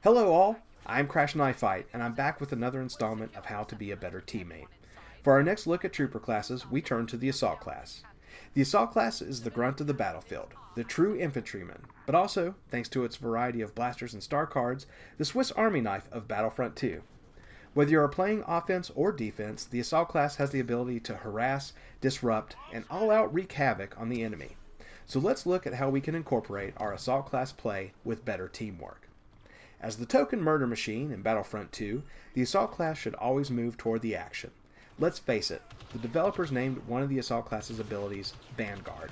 Hello all, I'm Crash and I Fight, and I'm back with another installment of How to Be a Better Teammate. For our next look at trooper classes, we turn to the Assault class. The Assault class is the grunt of the battlefield, the true infantryman, but also, thanks to its variety of blasters and star cards, the Swiss Army knife of Battlefront 2. Whether you are playing offense or defense, the Assault class has the ability to harass, disrupt, and all-out wreak havoc on the enemy. So let's look at how we can incorporate our Assault class play with better teamwork. As the token murder machine in Battlefront 2, the Assault class should always move toward the action. Let's face it, the developers named one of the Assault class's abilities Vanguard.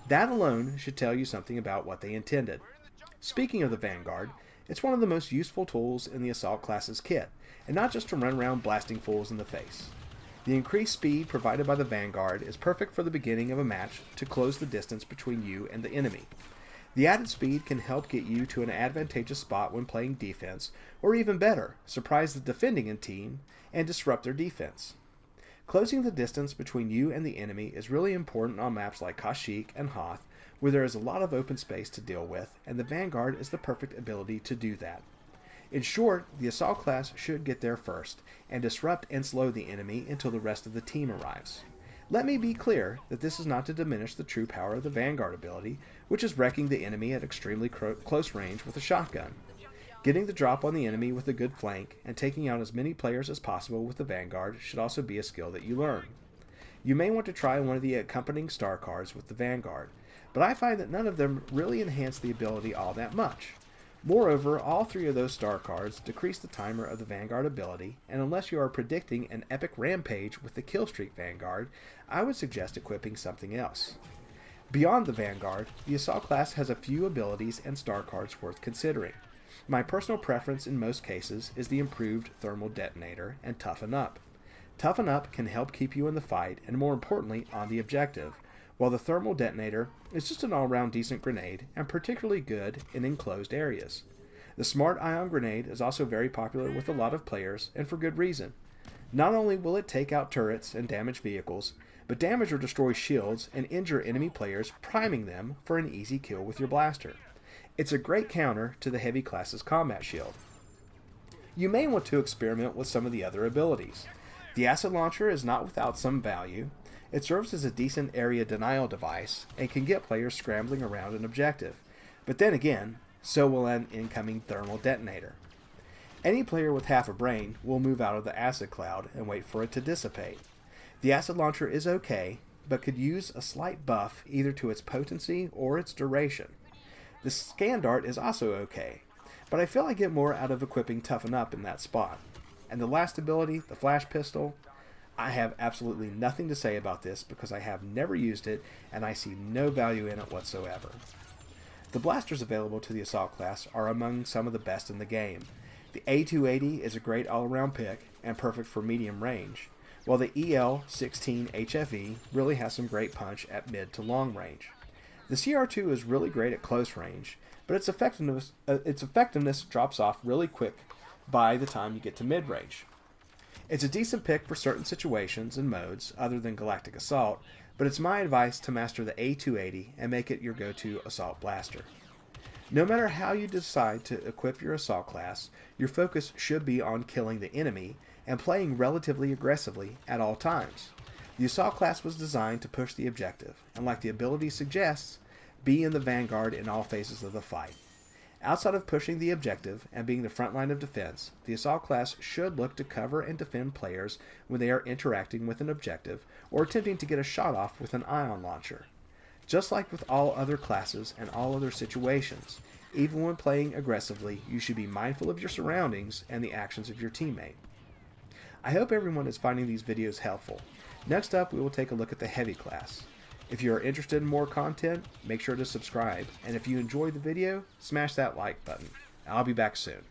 That alone should tell you something about what they intended. Speaking of the Vanguard, it's one of the most useful tools in the Assault class's kit, and not just to run around blasting fools in the face. The increased speed provided by the Vanguard is perfect for the beginning of a match to close the distance between you and the enemy. The added speed can help get you to an advantageous spot when playing defense, or even better, surprise the defending team and disrupt their defense. Closing the distance between you and the enemy is really important on maps like Kashyyyk and Hoth, where there is a lot of open space to deal with, and the Vanguard is the perfect ability to do that. In short, the Assault class should get there first, and disrupt and slow the enemy until the rest of the team arrives. Let me be clear that this is not to diminish the true power of the Vanguard ability, which is wrecking the enemy at extremely close range with a shotgun. Getting the drop on the enemy with a good flank, and taking out as many players as possible with the Vanguard should also be a skill that you learn. You may want to try one of the accompanying star cards with the Vanguard, but I find that none of them really enhance the ability all that much. Moreover, all three of those star cards decrease the timer of the Vanguard ability, and unless you are predicting an epic rampage with the Killstreak Vanguard, I would suggest equipping something else. Beyond the Vanguard, the Assault class has a few abilities and star cards worth considering. My personal preference in most cases is the improved Thermal Detonator and Toughen Up. Toughen Up can help keep you in the fight and, more importantly, on the objective, while the Thermal Detonator is just an all-round decent grenade and particularly good in enclosed areas. The Smart Ion Grenade is also very popular with a lot of players, and for good reason. Not only will it take out turrets and damage vehicles, but damage or destroy shields and injure enemy players, priming them for an easy kill with your blaster. It's a great counter to the heavy class's combat shield. You may want to experiment with some of the other abilities. The Acid Launcher is not without some value. It serves as a decent area denial device and can get players scrambling around an objective. But then again, so will an incoming Thermal Detonator. Any player with half a brain will move out of the acid cloud and wait for it to dissipate. The Acid Launcher is okay, but could use a slight buff either to its potency or its duration. The Scan Dart is also okay, but I feel I get more out of equipping Toughen Up in that spot. And the last ability, the Flash Pistol, I have absolutely nothing to say about this because I have never used it and I see no value in it whatsoever. The blasters available to the Assault class are among some of the best in the game. The A280 is a great all-around pick and perfect for medium range, while the EL-16 HFE really has some great punch at mid to long range. The CR2 is really great at close range, but its effectiveness drops off really quick by the time you get to mid-range. It's a decent pick for certain situations and modes other than Galactic Assault, but it's my advice to master the A280 and make it your go-to assault blaster. No matter how you decide to equip your Assault class, your focus should be on killing the enemy and playing relatively aggressively at all times. The Assault class was designed to push the objective, and like the ability suggests, be in the vanguard in all phases of the fight. Outside of pushing the objective and being the front line of defense, the Assault class should look to cover and defend players when they are interacting with an objective or attempting to get a shot off with an ion launcher. Just like with all other classes and all other situations, even when playing aggressively, you should be mindful of your surroundings and the actions of your teammate. I hope everyone is finding these videos helpful. Next up, we will take a look at the Heavy class. If you are interested in more content, make sure to subscribe, and if you enjoyed the video, smash that like button. I'll be back soon.